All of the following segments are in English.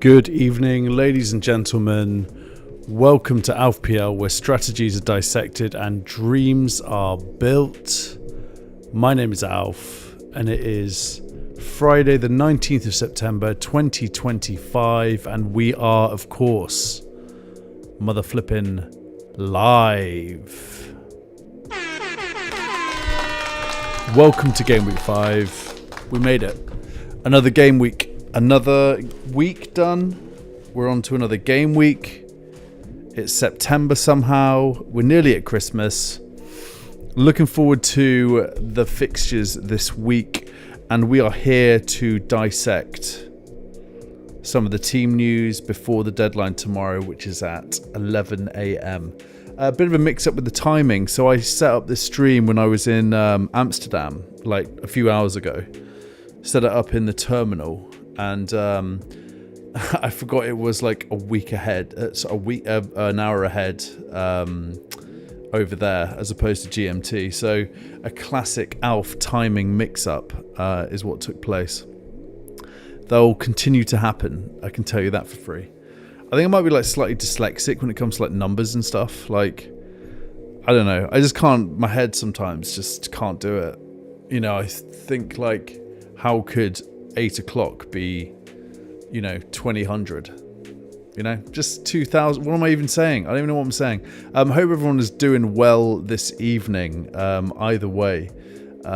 Good evening, ladies and gentlemen. Welcome to FPL, where strategies are dissected and dreams are built. My name is Alf, and it is Friday the 19th of September 2025, and we are, of course, mother flipping live. Welcome to Game Week 5. We made it. Another game week. Another week done. We're on to another game week. It's September somehow. We're nearly at Christmas. Looking forward to the fixtures this week. And we are here to dissect some of the team news before the deadline tomorrow, which is at 11 a.m. A bit of a mix-up with the timing. So I set up this stream when I was in Amsterdam, like a few hours ago. Set it up in the terminal. And I forgot it was like a week ahead. It's an hour ahead over there as opposed to GMT. So a classic Alf timing mix-up is what took place. They'll continue to happen. I can tell you that for free. I think I might be like slightly dyslexic when it comes to like numbers and stuff. Like, I don't know. I just can't. My head sometimes just can't do it. You know, I think like, how could 8 o'clock be, 2000, just 2000. What am I even saying? I don't even know what I'm saying. Hope everyone is doing well this evening. Either way, we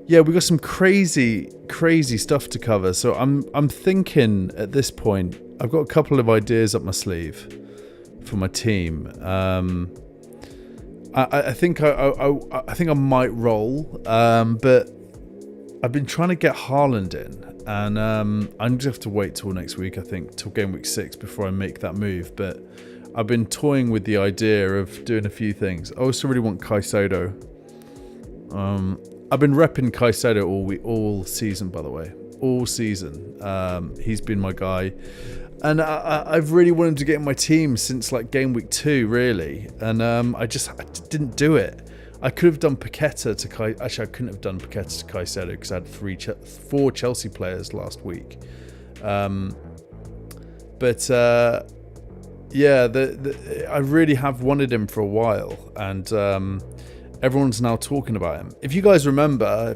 got some crazy stuff to cover. So I'm thinking at this point, I've got a couple of ideas up my sleeve for my team. I think I might roll, but I've been trying to get Haaland in, and I'm just have to wait till next week, I think, till game week 6 before I make that move. But I've been toying with the idea of doing a few things. I also really want Caicedo. I've been repping Caicedo all season, by the way. All season. He's been my guy. And I've really wanted to get in my team since like game week 2, really. And I didn't do it. I could have done Paqueta to Caicedo. Actually, I couldn't have done Paqueta to Caicedo because I had 4 Chelsea players last week. I really have wanted him for a while, and everyone's now talking about him. If you guys remember,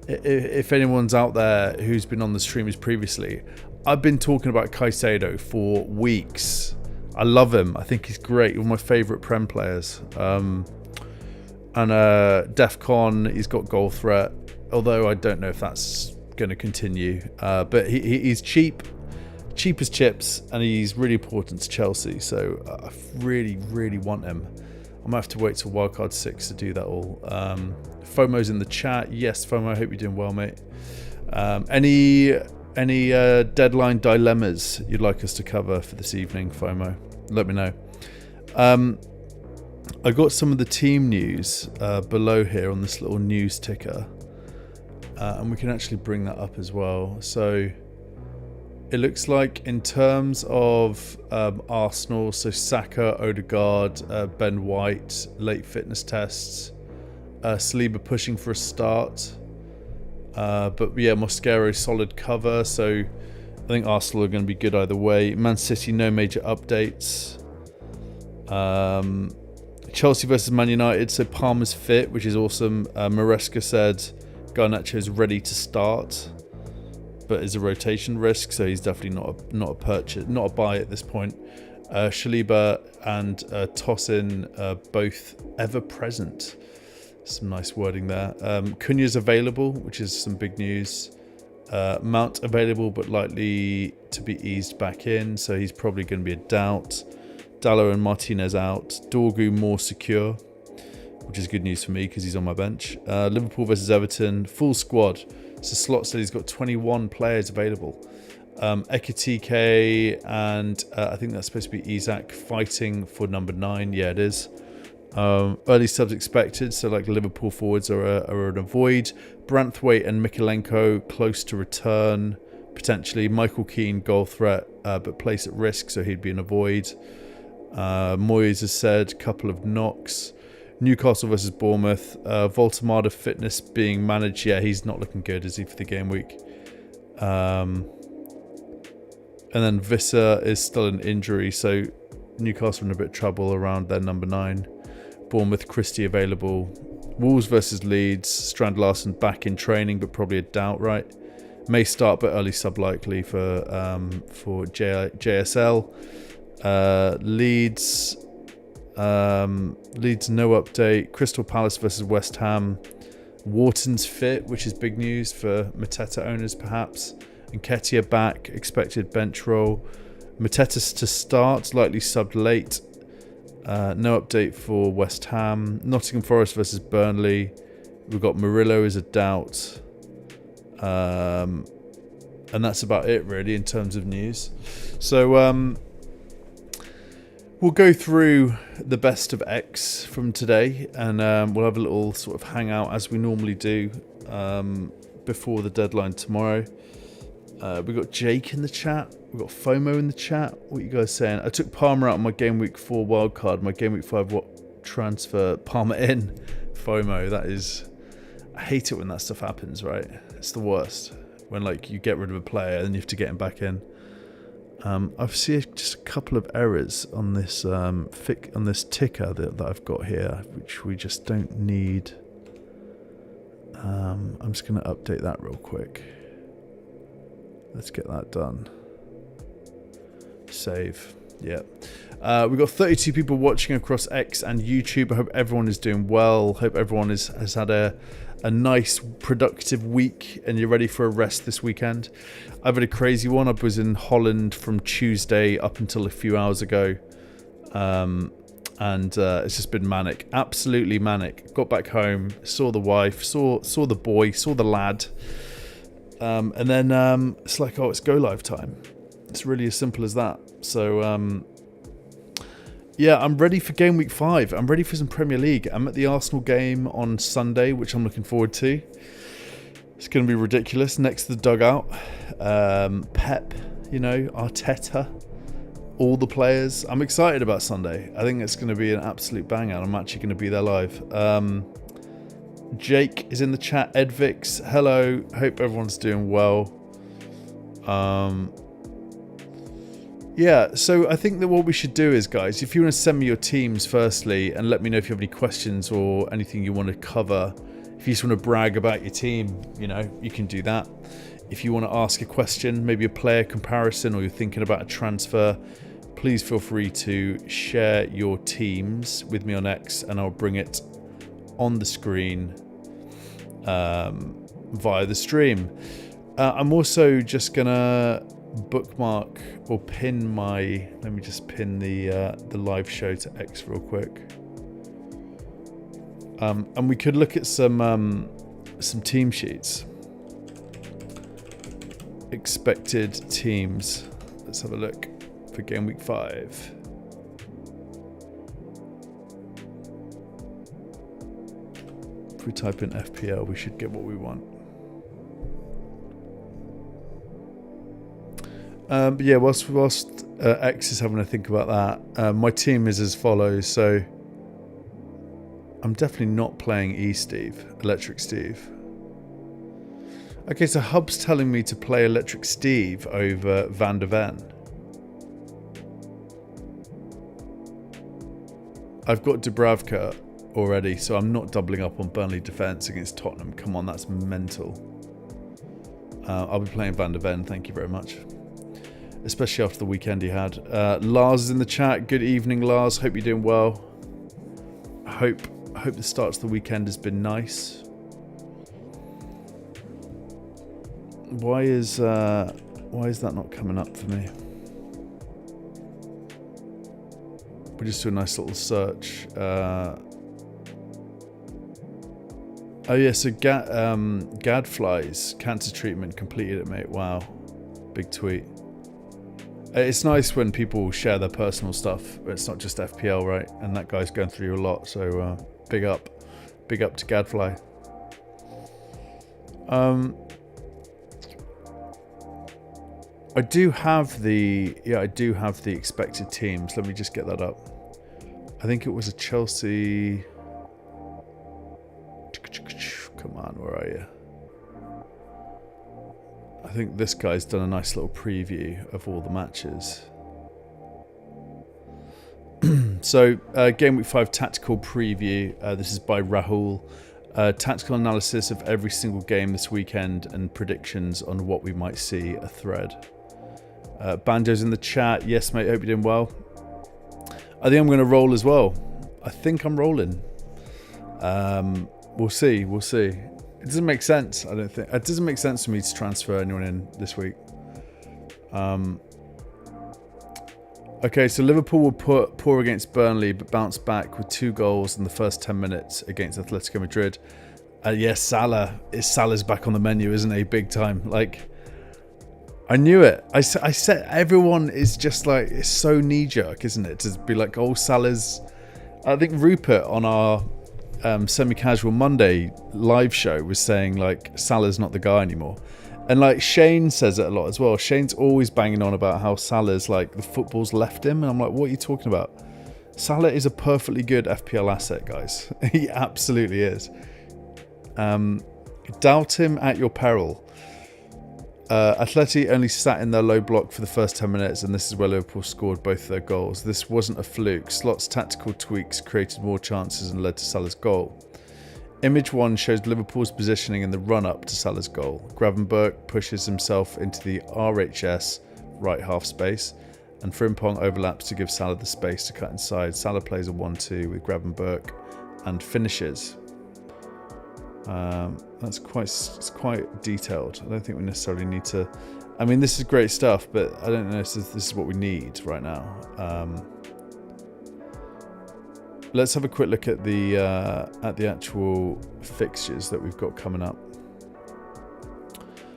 if anyone's out there who's been on the streams previously, I've been talking about Caicedo for weeks. I love him. I think he's great. One of my favourite Prem players. And DEFCON, he's got goal threat, although I don't know if that's going to continue. But he's cheap as chips, and he's really important to Chelsea. So I really, really want him. I might have to wait till wildcard 6 to do that all. FOMO's in the chat. Yes, FOMO, I hope you're doing well, mate. Any deadline dilemmas you'd like us to cover for this evening, FOMO? Let me know. I got some of the team news below here on this little news ticker, and we can actually bring that up as well. So it looks like in terms of Arsenal, so Saka, Odegaard, Ben White, late fitness tests, Saliba pushing for a start, but yeah, Mosquera solid cover, so I think Arsenal are going to be good either way. Man City, no major updates. Chelsea versus Man United, so Palmer's fit, which is awesome. Maresca said Garnacho is ready to start, but is a rotation risk, so he's definitely not a purchase, not a buy at this point. Saliba and Tosin both ever present. Some nice wording there. Cunha's available, which is some big news. Mount available, but likely to be eased back in, so he's probably going to be a doubt. Dallo and Martinez out. Dorgu more secure, which is good news for me because he's on my bench. Liverpool versus Everton, full squad. So Slot said he's got 21 players available. Ekitike and I think that's supposed to be Isak fighting for number 9. Yeah, it is. Early subs expected, so like Liverpool forwards are an avoid. Branthwaite and Mikalenko close to return, potentially. Michael Keane goal threat, but place at risk, so he'd be an avoid. Moyes has said couple of knocks. Newcastle versus Bournemouth. Voltemada fitness being managed. Yeah, he's not looking good, is he, for the game week? And then Visser is still an injury, so Newcastle in a bit of trouble around their number 9. Bournemouth, Christie available. Wolves versus Leeds. Strand Larson back in training, but probably a doubt, right? May start, but early sub likely for JSL. Leeds no update. Crystal Palace versus West Ham. Wharton's fit, which is big news for Mateta owners perhaps. Nketiah back, expected bench role. Mateta's to start, likely subbed late. No update for West Ham. Nottingham Forest versus Burnley. We've got Murillo as a doubt. And that's about it really in terms of news. So we'll go through the best of X from today, and we'll have a little sort of hangout as we normally do before the deadline tomorrow. We've got Jake in the chat. We've got FOMO in the chat. What are you guys saying? I took Palmer out on my Game Week 4 wildcard. My Game Week 5 transfer Palmer in. FOMO, that is... I hate it when that stuff happens, right? It's the worst. When like you get rid of a player and you have to get him back in. I've seen just a couple of errors on this on this ticker that I've got here, which we just don't need. I'm just going to update that real quick. Let's get that done. Save. Yeah. We've got 32 people watching across X and YouTube. I hope everyone is doing well. Hope everyone has had a nice, productive week and you're ready for a rest this weekend. I've had a crazy one. I was in Holland from Tuesday up until a few hours ago. And it's just been manic. Absolutely manic. Got back home, saw the wife, saw the boy, saw the lad. And then it's like, oh, it's go live time. It's really as simple as that. So, yeah, I'm ready for Game Week 5. I'm ready for some Premier League. I'm at the Arsenal game on Sunday, which I'm looking forward to. It's going to be ridiculous. Next to the dugout. Pep, Arteta, all the players. I'm excited about Sunday. I think it's going to be an absolute banger. I'm actually going to be there live. Jake is in the chat. Edvix, hello. Hope everyone's doing well. Yeah, so I think that what we should do is, guys, if you want to send me your teams firstly and let me know if you have any questions or anything you want to cover. If you just want to brag about your team, you can do that. If you want to ask a question, maybe a player comparison, or you're thinking about a transfer, please feel free to share your teams with me on X and I'll bring it on the screen via the stream. I'm also just gonna bookmark or pin let me just pin the live show to X real quick. And we could look at some team sheets. Expected teams. Let's have a look for Game Week 5. If we type in FPL, we should get what we want. But yeah, whilst X is having a think about that, my team is as follows. So I'm definitely not playing Electric Steve. Okay, so Hub's telling me to play Electric Steve over Van der Ven. I've got Dubravka already, so I'm not doubling up on Burnley defence against Tottenham. Come on, that's mental. I'll be playing Van der Ven, thank you very much. Especially after the weekend he had. Lars is in the chat. Good evening, Lars. Hope you're doing well. I hope the start to the weekend has been nice. Why is that not coming up for me? We'll just do a nice little search. Oh yeah, so Gadfly's cancer treatment completed it, mate. Wow, big tweet. It's nice when people share their personal stuff. It's not just FPL, right? And that guy's going through a lot, so big up to Gadfly. I do have the expected teams. Let me just get that up. I think it was a Chelsea. Come on, where are you? I think this guy's done a nice little preview of all the matches. So, Game Week 5 tactical preview. This is by Rahul. Tactical analysis of every single game this weekend and predictions on what we might see, a thread. Banjo's in the chat. Yes, mate, hope you're doing well. I think I'm going to roll as well. I think I'm rolling. We'll see. It doesn't make sense, I don't think. It doesn't make sense for me to transfer anyone in this week. Okay, so Liverpool will put poor against Burnley, but bounce back with 2 goals in the first 10 minutes against Atletico Madrid. Yes, Salah's back on the menu, isn't he? Big time. Like, I knew it. I said everyone is just like, it's so knee-jerk, isn't it? To be like, oh, Salah's... I think Rupert on our semi-casual Monday live show was saying, like, Salah's not the guy anymore. And, like, Shane says it a lot as well. Shane's always banging on about how Salah's, like, the football's left him. And I'm like, what are you talking about? Salah is a perfectly good FPL asset, guys. He absolutely is. Doubt him at your peril. Atleti only sat in their low block for the first 10 minutes, and this is where Liverpool scored both their goals. This wasn't a fluke. Slot's tactical tweaks created more chances and led to Salah's goal. Image 1 shows Liverpool's positioning in the run-up to Salah's goal. Gravenberch pushes himself into the RHS right half space, and Frimpong overlaps to give Salah the space to cut inside. Salah plays a 1-2 with Gravenberch and finishes. That's quite detailed. I don't think we necessarily need to... I mean, this is great stuff, but I don't know if this is what we need right now. Let's have a quick look at the actual fixtures that we've got coming up.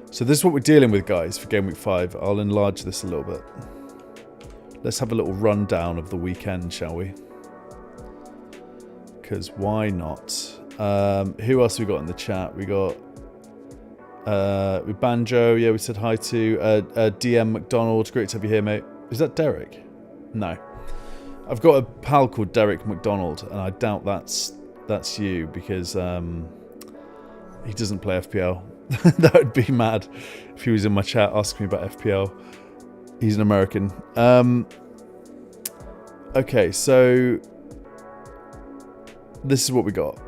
So this is what we're dealing with, guys, for Game Week 5. I'll enlarge this a little bit. Let's have a little rundown of the weekend, shall we? Because why not? Who else we got in the chat? We got with Banjo. Yeah, we said hi to DM McDonald. Great to have you here, mate. Is that Derek? No. I've got a pal called Derek McDonald, and I doubt that's you, because he doesn't play FPL. That would be mad if he was in my chat asking me about FPL. He's an American. Okay, so this is what we got.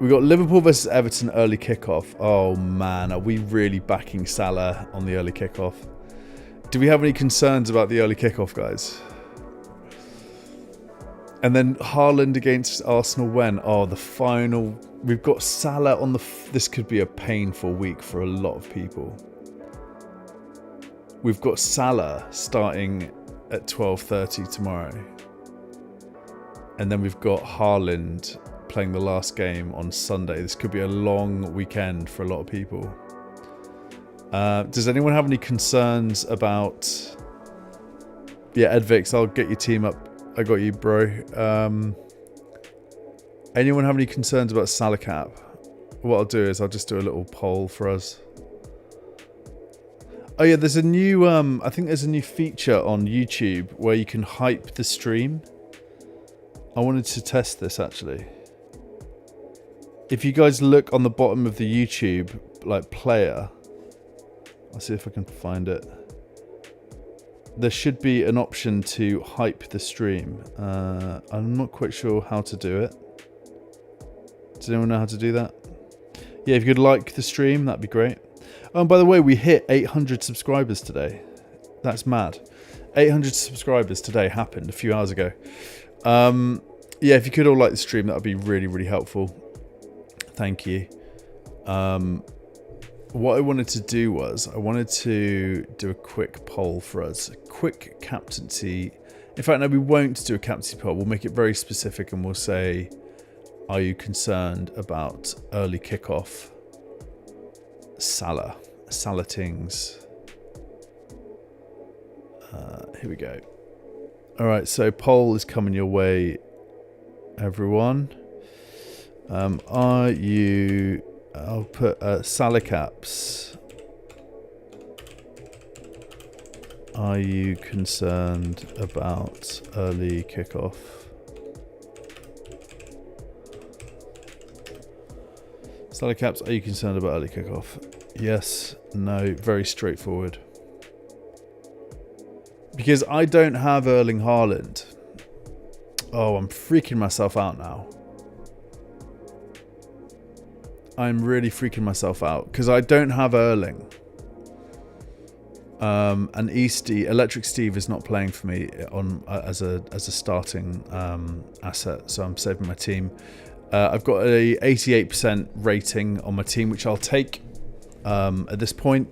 We got Liverpool versus Everton early kickoff. Oh man, are we really backing Salah on the early kickoff? Do we have any concerns about the early kickoff, guys? And then Haaland against Arsenal when? Oh, the final. We've got Salah on the... This could be a painful week for a lot of people. We've got Salah starting at 12:30 tomorrow. And then we've got Haaland playing the last game on Sunday. This could be a long weekend for a lot of people. Does anyone have any concerns about... Yeah, Edvix, I'll get your team up. I got you, bro. Anyone have any concerns about Salah cap? What I'll do is I'll just do a little poll for us. Oh yeah, there's a new... I think there's a new feature on YouTube where you can hype the stream. I wanted to test this, actually. If you guys look on the bottom of the YouTube, like, player... I'll see if I can find it. There should be an option to hype the stream. I'm not quite sure how to do it. Does anyone know how to do that? Yeah, if you could like the stream, that'd be great. Oh, and by the way, we hit 800 subscribers today. That's mad. 800 subscribers today happened a few hours ago. Yeah, if you could all like the stream, that would be really, really helpful. Thank you. What I wanted to do was, I wanted to do a quick poll for us. A quick captaincy. In fact, no, we won't do a captaincy poll. We'll make it very specific and we'll say, are you concerned about early kickoff? Salah Tings. Here we go. All right, so poll is coming your way, everyone. Are you... I'll put Salah caps. Are you concerned about early kickoff? Salah caps, are you concerned about early kickoff? Yes, no, very straightforward. Because I don't have Erling Haaland. Oh, I'm freaking myself out now. I'm really freaking myself out because I don't have Erling. And Electric Steve is not playing for me on as a starting asset, so I'm saving my team. I've got a 88% rating on my team, which I'll take at this point.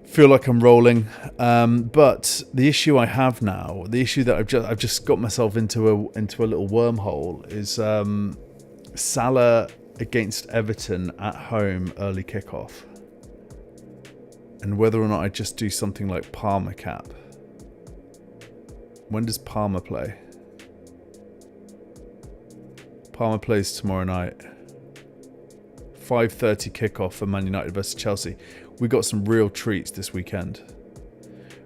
Feel like I'm rolling, but the issue I have now, the issue that I've just got myself into a little wormhole is Salah against Everton at home early kickoff, and whether or not I just do something like Palmer cap. When does Palmer play? Palmer plays tomorrow night. 5:30 kickoff for Man United versus Chelsea. We got some real treats this weekend.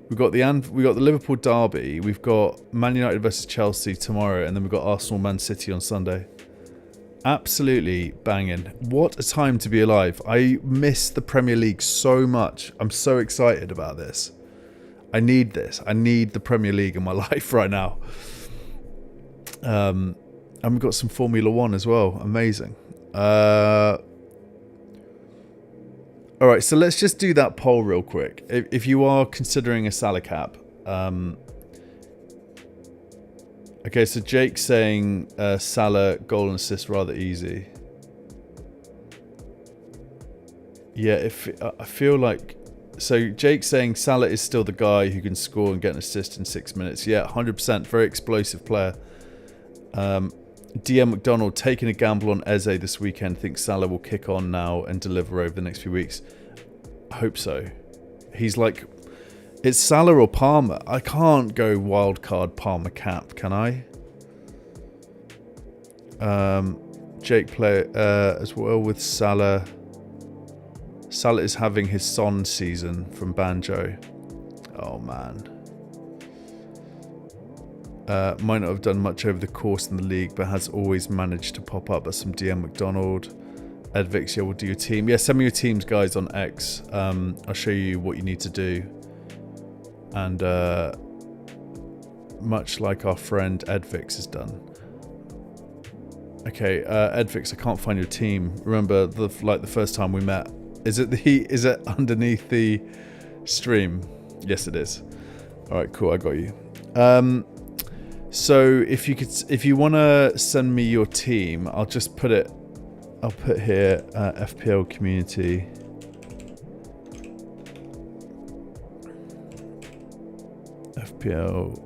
We got the Liverpool derby. We've got Man United versus Chelsea tomorrow, and then we've got Arsenal Man City on Sunday. Absolutely banging. What a time to be alive. I miss the Premier League so much. I'm so excited about this. I need this. I need the Premier League in my life right now. And we've got some Formula One as well. Amazing. All right, so let's just do that poll real quick. If you are considering a Salah cap, okay, so Jake's saying Salah goal and assist rather easy. Yeah, I feel like, so Jake's saying Salah is still the guy who can score and get an assist in 6 minutes. Yeah, 100%, very explosive player. DM McDonald taking a gamble on Eze this weekend. Thinks Salah will kick on now and deliver over the next few weeks. I hope so. He's like, it's Salah or Palmer. I can't go wildcard Palmer cap, can I? Jake play as well with Salah. Salah is having his Son season from Banjo. Oh man. Might not have done much over the course in the league, but has always managed to pop up as some DM McDonald. Edvix, yeah, we'll do your team. Yeah, send me your teams, guys, on X. I'll show you what you need to do. And much like our friend Edvix has done. Okay, Edvix, I can't find your team. Remember, the first time we met. Is it underneath the stream? Yes, it is. All right, cool. I got you. So if you want to send me your team, I'll just put it. I'll put here FPL community. FPL.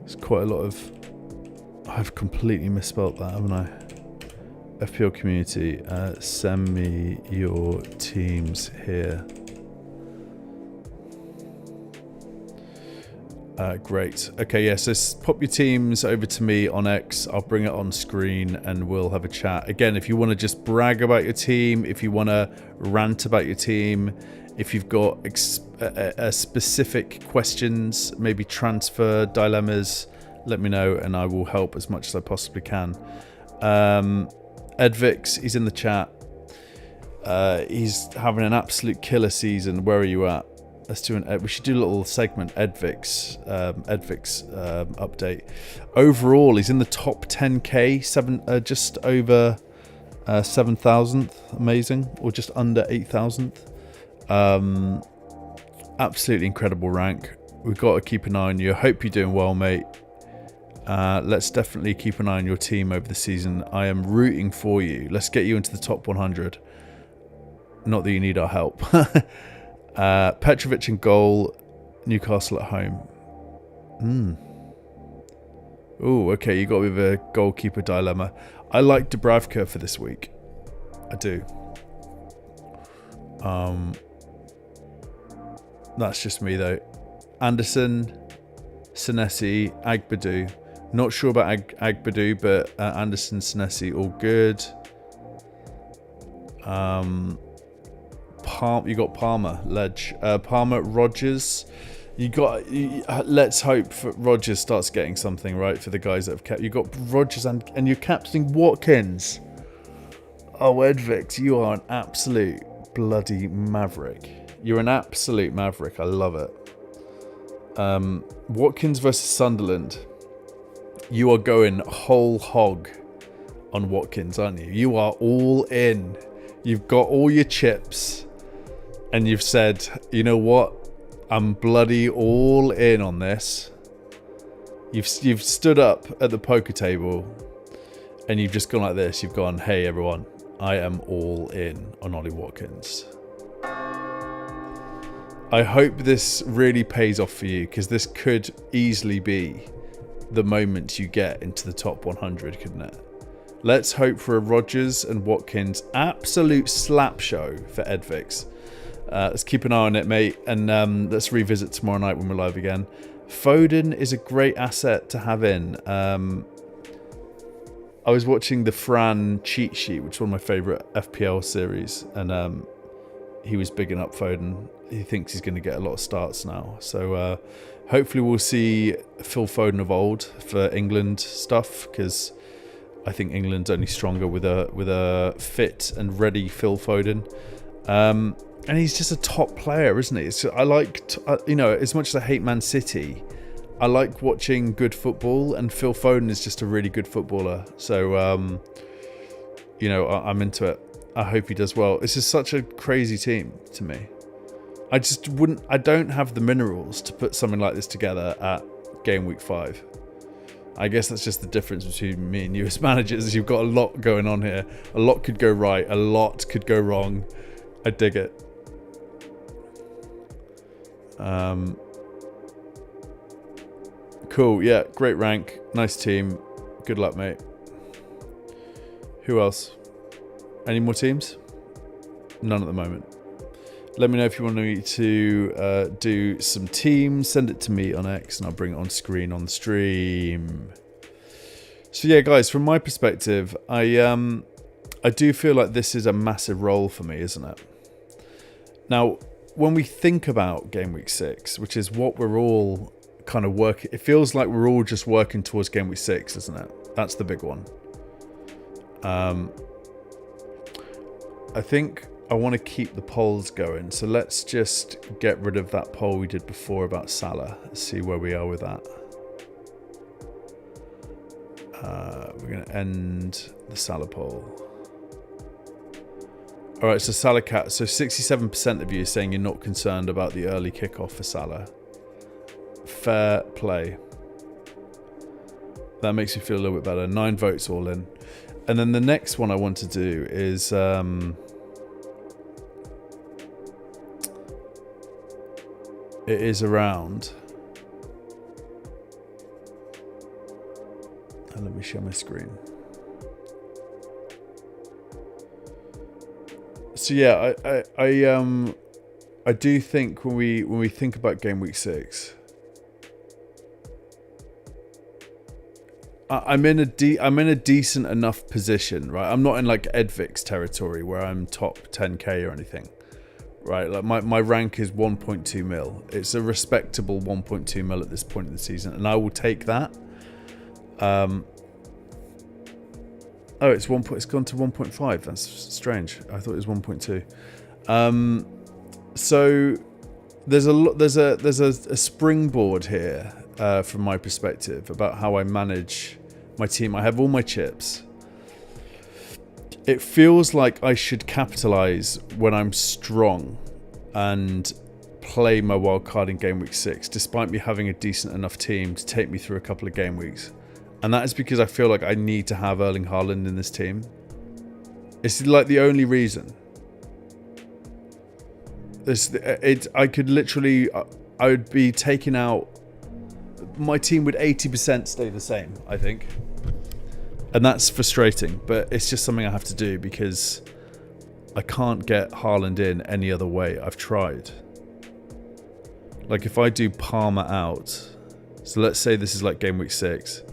It's quite a lot of. I've completely misspelled that, haven't I? FPL community. Send me your teams here. Great. Okay, yeah, so pop your teams over to me on X. I'll bring it on screen and we'll have a chat. Again, if you want to just brag about your team, if you want to rant about your team, if you've got specific questions, maybe transfer dilemmas, let me know and I will help as much as I possibly can. Edvix, he's in the chat. He's having an absolute killer season. Where are you at? Let's do we should do a little segment, Edvix update. Overall, he's in the top 10k, just over 7,000th, amazing, or just under 8,000th. Absolutely incredible rank. We've got to keep an eye on you. I hope you're doing well, mate. Let's definitely keep an eye on your team over the season. I am rooting for you. Let's get you into the top 100. Not that you need our help. Petrovic in goal, Newcastle at home. Oh, okay, you got with a goalkeeper dilemma. I like Dubravka for this week. I do. That's just me though. Anderson, Senesi, Agbadu. Not sure about Agbadu, but Anderson, Senesi, all good. You got Palmer, Ledge. Palmer, Rogers. Let's hope Rodgers starts getting something right for the guys that have kept. You got Rodgers and you're captaining Watkins. Oh, Edvix, you are an absolute bloody maverick. You're an absolute maverick. I love it. Watkins versus Sunderland. You are going whole hog on Watkins, aren't you? You are all in. You've got all your chips, and you've said, you know what? I'm bloody all in on this. You've stood up at the poker table, and you've just gone like this. You've gone, hey everyone, I am all in on Ollie Watkins. I hope this really pays off for you, because this could easily be the moment you get into the top 100, couldn't it? Let's hope for a Rodgers and Watkins absolute slap show for Edvix. Let's keep an eye on it, mate, and let's revisit tomorrow night when we're live again. Foden is a great asset to have in. I was watching the Fran cheat sheet, which is one of my favourite FPL series, and he was bigging up Foden. He thinks he's going to get a lot of starts now. So hopefully we'll see Phil Foden of old for England stuff, because I think England's only stronger with a fit and ready Phil Foden. And he's just a top player, isn't he? I like, as much as I hate Man City, I like watching good football, and Phil Foden is just a really good footballer. So, I'm into it. I hope he does well. This is such a crazy team to me. I don't have the minerals to put something like this together at game week 5. I guess that's just the difference between me and you as managers. You've got a lot going on here. A lot could go right. A lot could go wrong. I dig it. Cool. Yeah, great rank. Nice team. Good luck, mate. Who else? Any more teams? None at the moment. Let me know if you want me to do some teams. Send it to me on X and I'll bring it on screen on the stream. So yeah, guys, from my perspective, I do feel like this is a massive role for me, isn't it? Now, when we think about game week 6, which is what we're all kind of working, it feels like we're all just working towards game week 6, isn't it? That's the big one. I think I want to keep the polls going, so let's just get rid of that poll we did before about Salah. Let's see where we are with that. We're going to end the Salah poll. Alright, so Salah Cat. So 67% of you are saying you're not concerned about the early kickoff for Salah. Fair play. That makes me feel a little bit better. 9 votes all in. And then the next one I want to do is... it is around... And let me share my screen. So yeah, I do think when we think about game week 6, I'm in a decent enough position, right? I'm not in like Edvix territory where I'm top 10k or anything, right? Like my rank is 1.2 mil. It's a respectable 1.2 mil at this point in the season, and I will take that. Oh, it's it's gone to 1.5. That's strange. I thought it was 1.2. So there's a springboard here from my perspective about how I manage my team. I have all my chips. It feels like I should capitalize when I'm strong and play my wild card in game week 6, despite me having a decent enough team to take me through a couple of game weeks. And that is because I feel like I need to have Erling Haaland in this team. It's like the only reason. I could literally, I would be taking out, my team would 80% stay the same, I think. And that's frustrating, but it's just something I have to do because I can't get Haaland in any other way. I've tried. Like if I do Palmer out, so let's say this is like game week 6.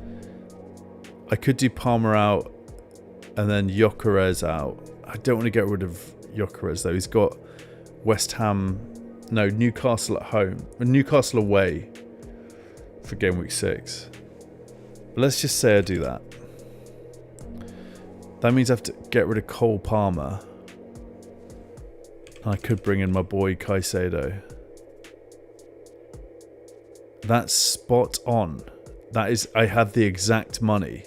I could do Palmer out and then Gyökeres out. I don't want to get rid of Gyökeres though. He's got West Ham No, Newcastle at home. Newcastle away for game week 6. But let's just say I do that. That means I have to get rid of Cole Palmer. I could bring in my boy Caicedo. That's spot on. That is, I have the exact money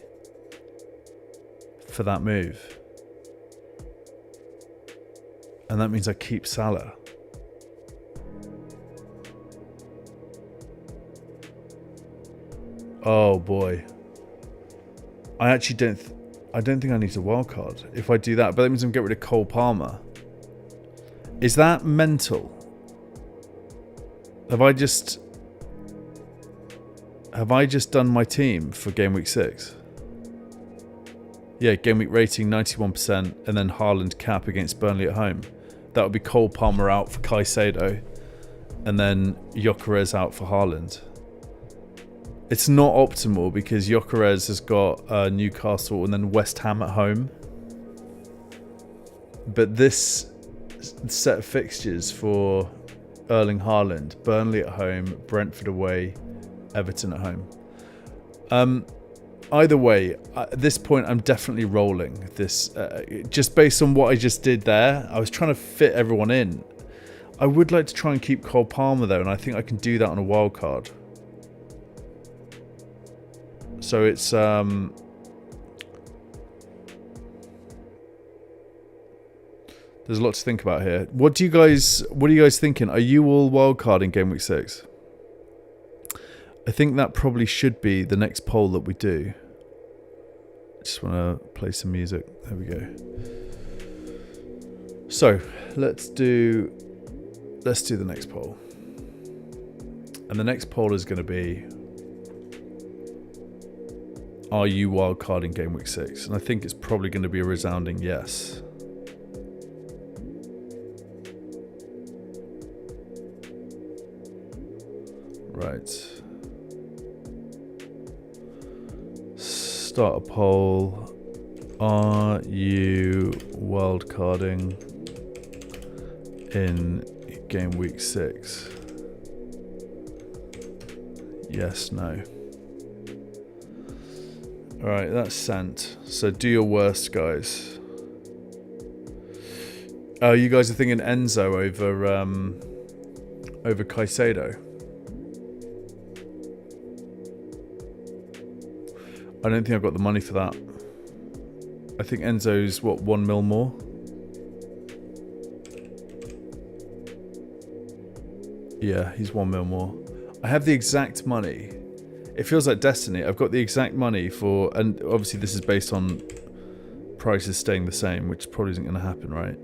for that move. And that means I keep Salah. Oh boy. I actually don't think I need to wildcard if I do that, but that means I'm getting rid of Cole Palmer. Is that mental? Have I just done my team for game week 6? Yeah, game week rating 91%, and then Haaland cap against Burnley at home. That would be Cole Palmer out for Caicedo, and then Gyökeres out for Haaland. It's not optimal because Gyökeres has got Newcastle and then West Ham at home. But this set of fixtures for Erling Haaland: Burnley at home, Brentford away, Everton at home. Either way, at this point, I'm definitely rolling this. Just based on what I just did there, I was trying to fit everyone in. I would like to try and keep Cole Palmer though, and I think I can do that on a wild card. So it's there's a lot to think about here. What are you guys thinking? Are you all wildcard in game week 6? I think that probably should be the next poll that we do. I just want to play some music. There we go. So let's do the next poll. And the next poll is going to be, are you wildcard in game week 6? And I think it's probably going to be a resounding yes. Right. Start a poll. Are you wildcarding in game week 6? Yes, no. Alright, that's sent. So do your worst, guys. Oh, you guys are thinking Enzo over Caicedo. I don't think I've got the money for that. I think Enzo's, what, 1 mil more? Yeah, he's 1 mil more. I have the exact money. It feels like destiny. I've got the exact money for, and obviously this is based on prices staying the same, which probably isn't going to happen, right?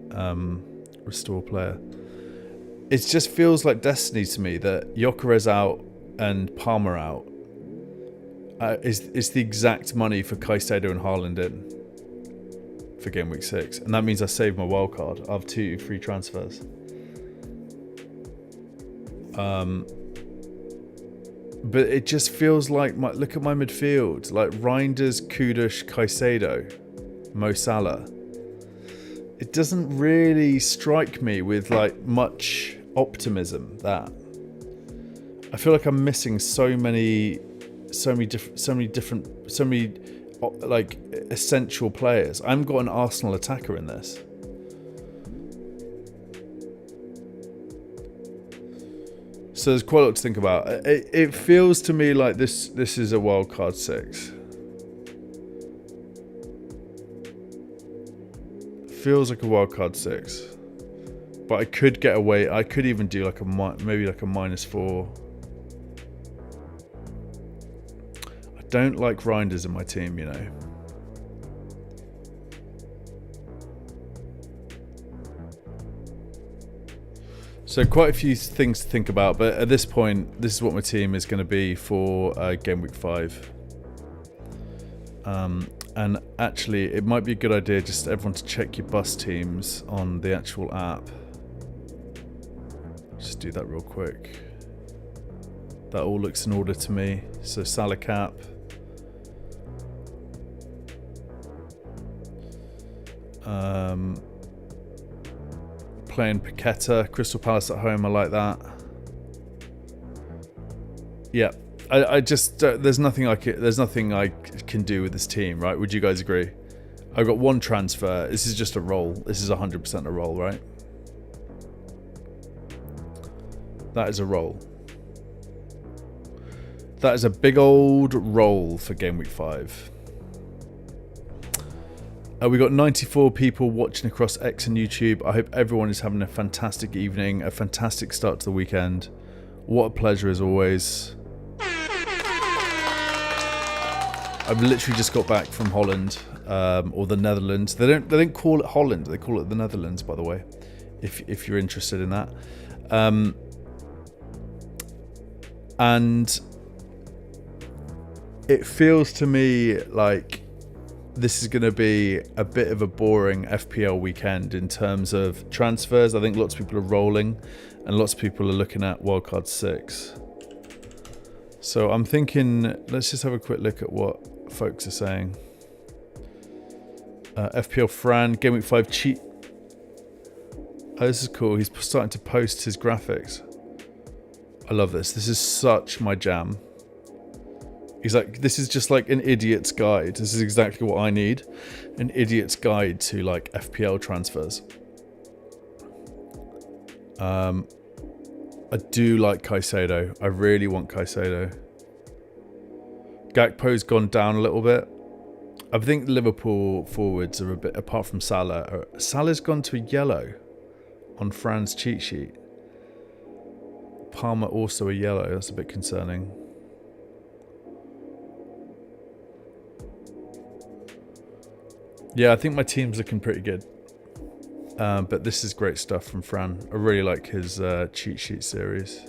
Restore player. It just feels like destiny to me that Gyökeres out and Palmer out is the exact money for Caicedo and Haaland in for game week 6, and that means I save my wild card. I have 2 free transfers. But it just feels like look at my midfield, like Reinders, Kudus, Caicedo, Mo Salah. It doesn't really strike me with like much optimism. That I feel like I'm missing so many like essential players. I haven't got an Arsenal attacker in this. So there's quite a lot to think about. It feels to me like this is a wildcard 6. Feels like a wildcard 6. But I could get away. I could even do like maybe like a -4. I don't like Reinders in my team, you know. So quite a few things to think about, but at this point, this is what my team is going to be for game week 5. And actually, it might be a good idea just everyone to check your bus teams on the actual app. Just do that real quick. That all looks in order to me. So Salah cap. playing Paqueta, Crystal Palace at home. I like that. Yeah, I just there's nothing I can do with this team, right? Would you guys agree? I've got one transfer. This is just a roll. This is 100% a roll, right? That is a roll. That is a big old roll for Game Week 5. We got 94 people watching across X and YouTube. I hope everyone is having a fantastic evening, a fantastic start to the weekend. What a pleasure as always. I've literally just got back from Holland, or the Netherlands. They don't call it Holland. They call it the Netherlands, by the way, if you're interested in that. And it feels to me like this is going to be a bit of a boring FPL weekend in terms of transfers. I think lots of people are rolling and lots of people are looking at Wildcard 6. So I'm thinking, let's just have a quick look at what folks are saying. FPL Fran, Game Week 5 cheat. Oh, this is cool. He's starting to post his graphics. I love this. This is such my jam. He's like, this is just like an idiot's guide. This is exactly what I need. An idiot's guide to like FPL transfers. I do like Caicedo. I really want Caicedo. Gakpo's gone down a little bit. I think Liverpool forwards are a bit, apart from Salah. Salah's gone to a yellow on Fran's cheat sheet. Palmer also a yellow. That's a bit concerning. Yeah, I think my team's looking pretty good. But this is great stuff from Fran. I really like his cheat sheet series.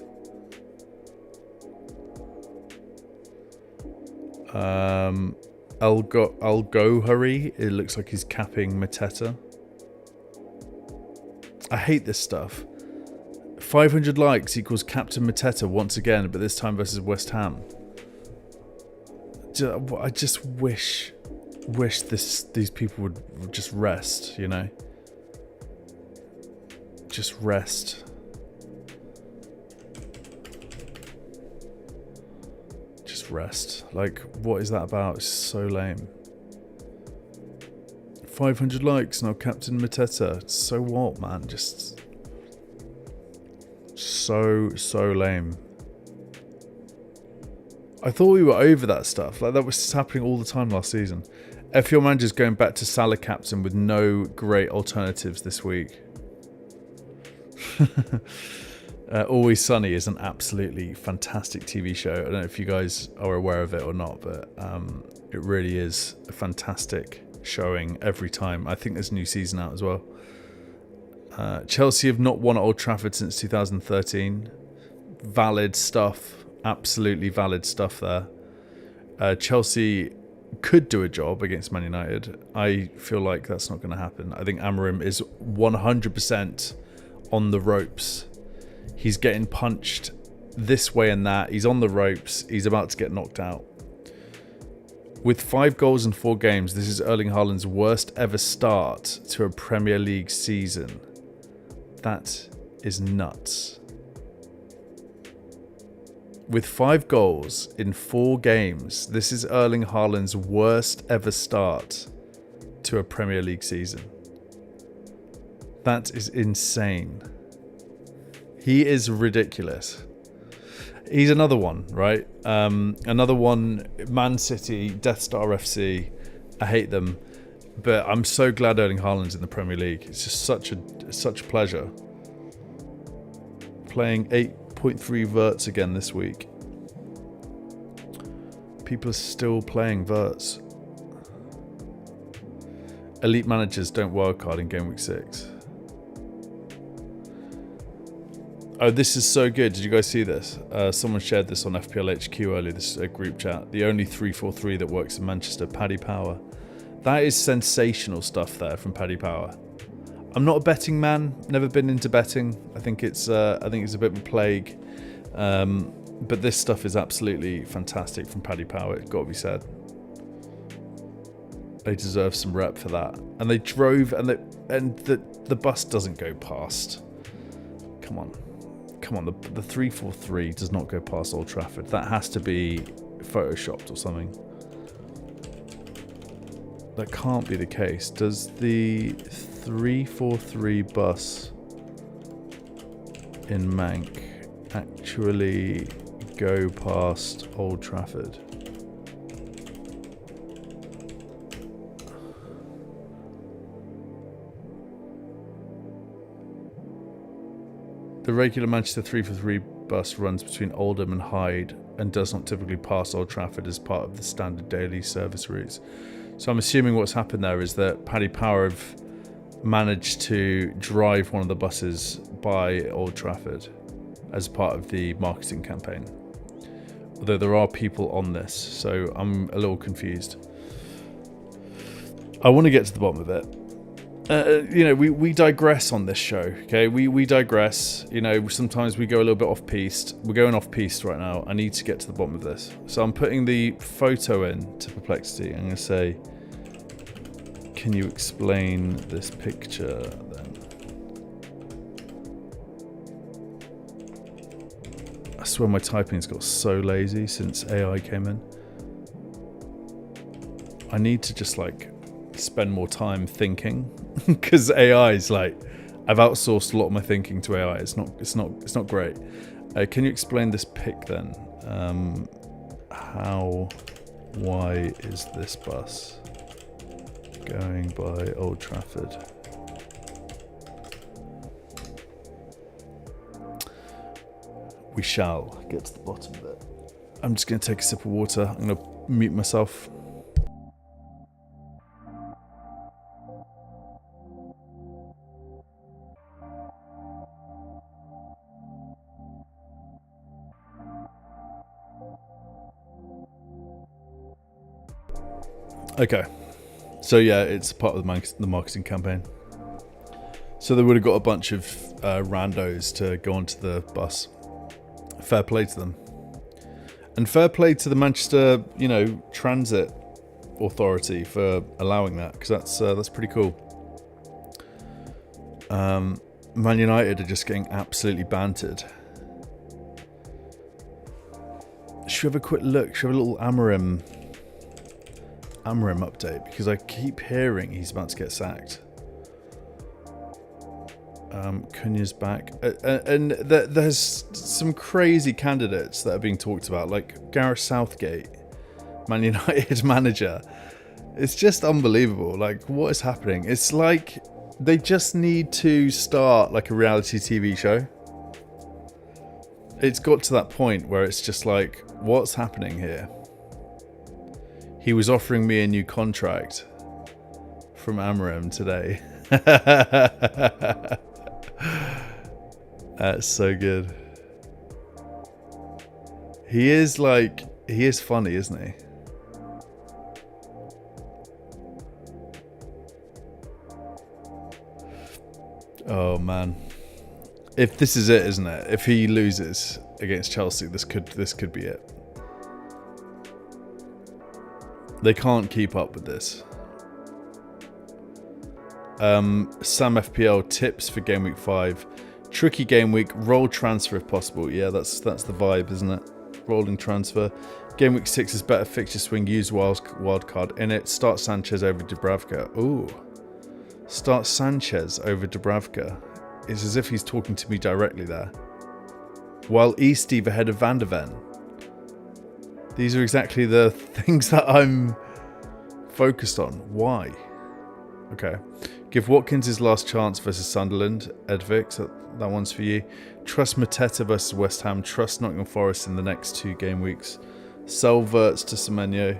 Hurry. It looks like he's capping Mateta. I hate this stuff. 500 likes equals Captain Mateta once again, but this time versus West Ham. I just wish these people would just rest, you know? Just rest. Just rest. Like, what is that about? It's so lame. 500 likes now, Captain Mateta. So what, man? Just so lame. I thought we were over that stuff. Like, that was happening all the time last season. FPL Manager's going back to Salah captain with no great alternatives this week. Always Sunny is an absolutely fantastic TV show. I don't know if you guys are aware of it or not, but it really is a fantastic showing every time. I think there's a new season out as well. Chelsea have not won at Old Trafford since 2013. Valid stuff. Absolutely valid stuff there. Chelsea could do a job against Man United. I feel like that's not going to happen. I think Amorim is 100% on the ropes. He's getting punched this way and that. He's on the ropes. He's about to get knocked out. With 5 goals in 4 games, this is Erling Haaland's worst ever start to a Premier League season. That is nuts. With 5 goals in 4 games, this is Erling Haaland's worst ever start to a Premier League season. That is insane. He is ridiculous. He's another one, right? Another one, Man City, Death Star FC. I hate them. But I'm so glad Erling Haaland's in the Premier League. It's just such a pleasure. Playing 8.3 verts again this week. People are still playing verts. Elite managers don't wildcard in Game Week 6. Oh, this is so good. Did you guys see this? Someone shared this on FPL HQ earlier. This is a group chat. The only 3-4-3 that works in Manchester, Paddy Power. That is sensational stuff there from Paddy Power. I'm not a betting man. Never been into betting. I think it's a bit of a plague. But this stuff is absolutely fantastic from Paddy Power. It's got to be said. They deserve some rep for that. And they drove, and the bus doesn't go past. Come on. The 343 does not go past Old Trafford. That has to be photoshopped or something. That can't be the case. Does the 343 bus in Mank actually go past Old Trafford? The regular Manchester 343 bus runs between Oldham and Hyde and does not typically pass Old Trafford as part of the standard daily service routes. So I'm assuming what's happened there is that Paddy Power have managed to drive one of the buses by Old Trafford as part of the marketing campaign. Although there are people on this, so I'm a little confused. I want to get to the bottom of it. We digress on this show, okay? We digress. Sometimes we go a little bit off-piste. We're going off-piste right now. I need to get to the bottom of this. So I'm putting the photo in to Perplexity. I'm going to say, can you explain this picture then? I swear my typing's got so lazy since AI came in. I need to just spend more time thinking because AI is I've outsourced a lot of my thinking to AI. It's not great. Can you explain this pic then? Why is this bus going by Old Trafford? We shall get to the bottom of it. I'm just going to take a sip of water. I'm going to mute myself. Okay, so yeah, it's part of the marketing campaign. So they would have got a bunch of randos to go onto the bus. Fair play to them. And fair play to the Manchester, Transit Authority for allowing that, because that's pretty cool. Man United are just getting absolutely bantered. Should we have a quick look? Should we have a little Amarim update, because I keep hearing he's about to get sacked. Cunha's back, and there's some crazy candidates that are being talked about, like Gareth Southgate, Man United manager. It's just unbelievable. What is happening? It's like they just need to start a reality TV show. It's got to that point where it's just what's happening here? He was offering me a new contract from Amarim today. That's so good. He is funny, isn't he? Oh man. If this is it, isn't it? If he loses against Chelsea, this could be it. They can't keep up with this. Sam FPL tips for game week 5. Tricky game week, roll transfer if possible. Yeah, that's the vibe, isn't it? Rolling transfer. Game week 6 is better fixture swing, use wild card in it. Start Sanchez over Dubravka. Ooh. Start Sanchez over Dubravka. It's as if he's talking to me directly there. While Steve ahead of Van der Ven. These are exactly the things that I'm focused on. Why? Okay. Give Watkins his last chance versus Sunderland. Edvix, that one's for you. Trust Mateta versus West Ham. Trust Nottingham Forest in the next 2 game weeks. Sell Wirtz to Semenyo.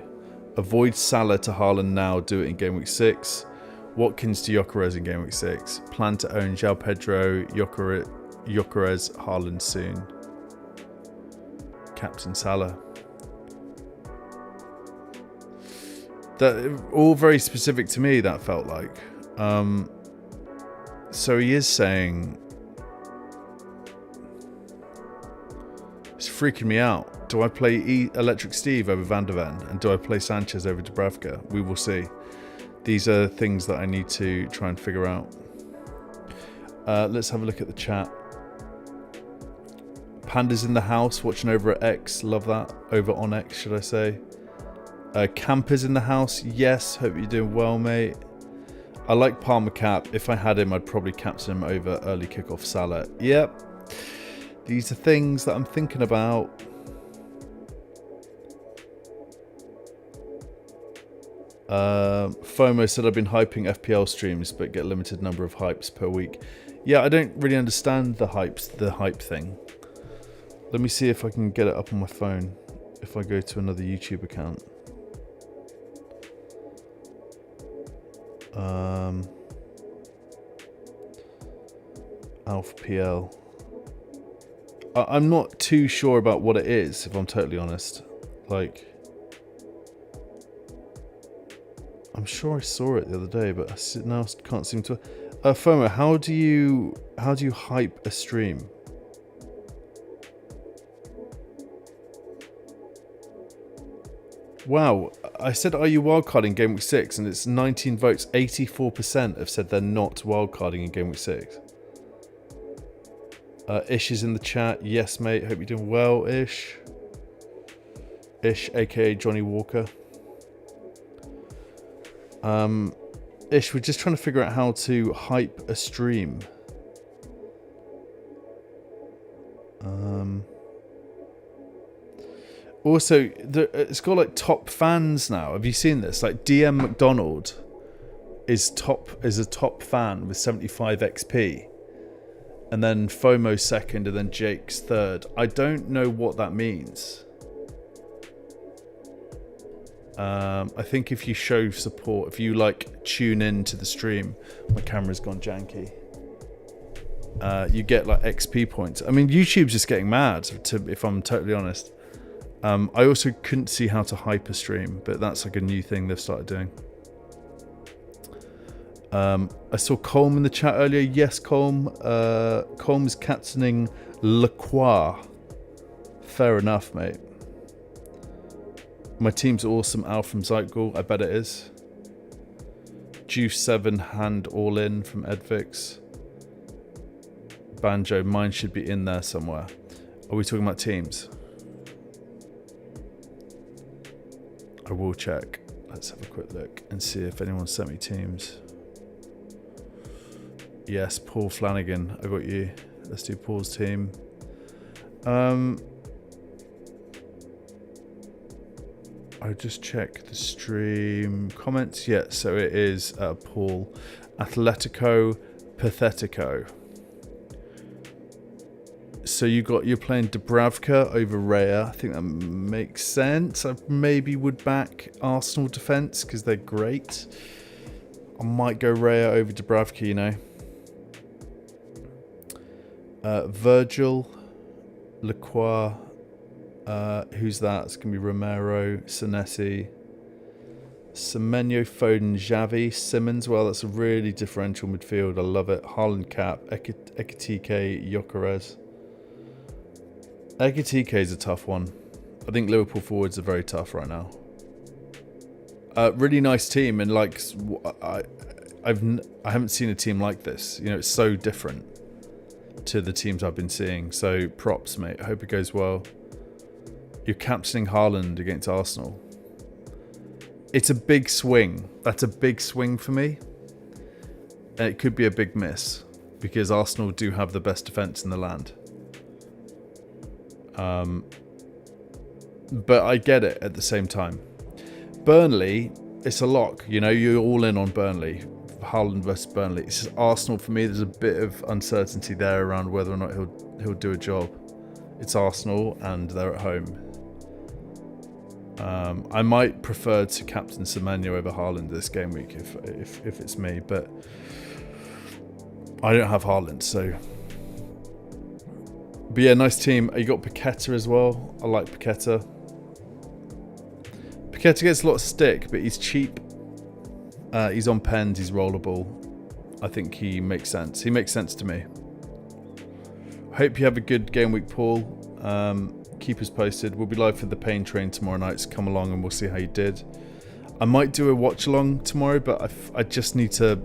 Avoid Salah to Haaland now. Do it in game week 6. Watkins to Gyökeres in game week 6. Plan to own João Pedro, Gyökeres, Haaland soon. Captain Salah. That all very specific to me, that felt like. So he is saying, it's freaking me out. Do I play Electric Steve over Van der Ven? And do I play Sanchez over Dubravka? We will see. These are things that I need to try and figure out. Let's have a look at the chat. Panda's in the house, watching over at X. Love that. Over on X, should I say. Camper's in the house. Yes, hope you're doing well, mate. I like Palmer Cap. If I had him, I'd probably captain him over early kickoff Salah. Yep. These are things that I'm thinking about. FOMO said I've been hyping FPL streams but get limited number of hypes per week. Yeah, I don't really understand the hype thing. Let me see if I can get it up on my phone if I go to another YouTube account. Alpha PL. I'm not too sure about what it is, if I'm totally honest. Like, I'm sure I saw it the other day, but I now can't seem to. FOMO, how do you hype a stream? Wow, I said, are you wildcarding Game Week 6? And it's 19 votes. 84% have said they're not wildcarding in Game Week 6. Ish is in the chat. Yes, mate. Hope you're doing well, Ish. Ish, aka Johnny Walker. Ish, we're just trying to figure out how to hype a stream. Also, it's got like top fans now. Have you seen this? Like DM McDonald is a top fan with 75 XP, and then FOMO second, and then Jake's third. I don't know what that means. I think if you show support, if you like tune in to the stream, my camera's gone janky. You get like XP points. I mean, YouTube's just getting mad. If I'm totally honest. I also couldn't see how to hype a stream, but that's like a new thing they've started doing. I saw Colm in the chat earlier. Yes, Colm. Colm is captaining Lacroix. Fair enough, mate. My team's awesome. Al from Zeitgul. I bet it is. Juice 7 hand all in from Edvix. Banjo. Mine should be in there somewhere. Are we talking about teams? I will check. Let's have a quick look and see if anyone sent me teams. Yes, Paul Flanagan. I got you. Let's do Paul's team. I just check the stream comments. Yeah, so it is Paul. Atletico Pathetico. So you're playing Dubravka over Raya. I think that makes sense. I maybe would back Arsenal defence because they're great. I might go Raya over Dubravka, you know. Virgil, Lacroix. Who's that? It's going to be Romero, Senesi, Semenyo, Foden, Xavi, Simmons. Well, that's a really differential midfield. I love it. Haaland cap, Ekitike, Gyökeres. Ekitike is a tough one. I think Liverpool forwards are very tough right now. Really nice team, and like I haven't seen a team like this. You know, it's so different to the teams I've been seeing. So props, mate. I hope it goes well. You're captaining Haaland against Arsenal. It's a big swing. That's a big swing for me. And it could be a big miss because Arsenal do have the best defence in the land. But I get it at the same time. Burnley, it's a lock. You know, you're all in on Burnley. Haaland versus Burnley. It's just Arsenal for me. There's a bit of uncertainty there around whether or not he'll do a job. It's Arsenal and they're at home. I might prefer to captain Semenyo over Haaland this game week if it's me, but I don't have Haaland, so. But yeah, nice team. You got Paqueta as well. I like Paqueta. Paqueta gets a lot of stick, but he's cheap. He's on pens. He's rollable. I think he makes sense. He makes sense to me. Hope you have a good game week, Paul. Keep us posted. We'll be live for the pain train tomorrow night, so come along and we'll see how you did. I might do a watch along tomorrow, but I just need to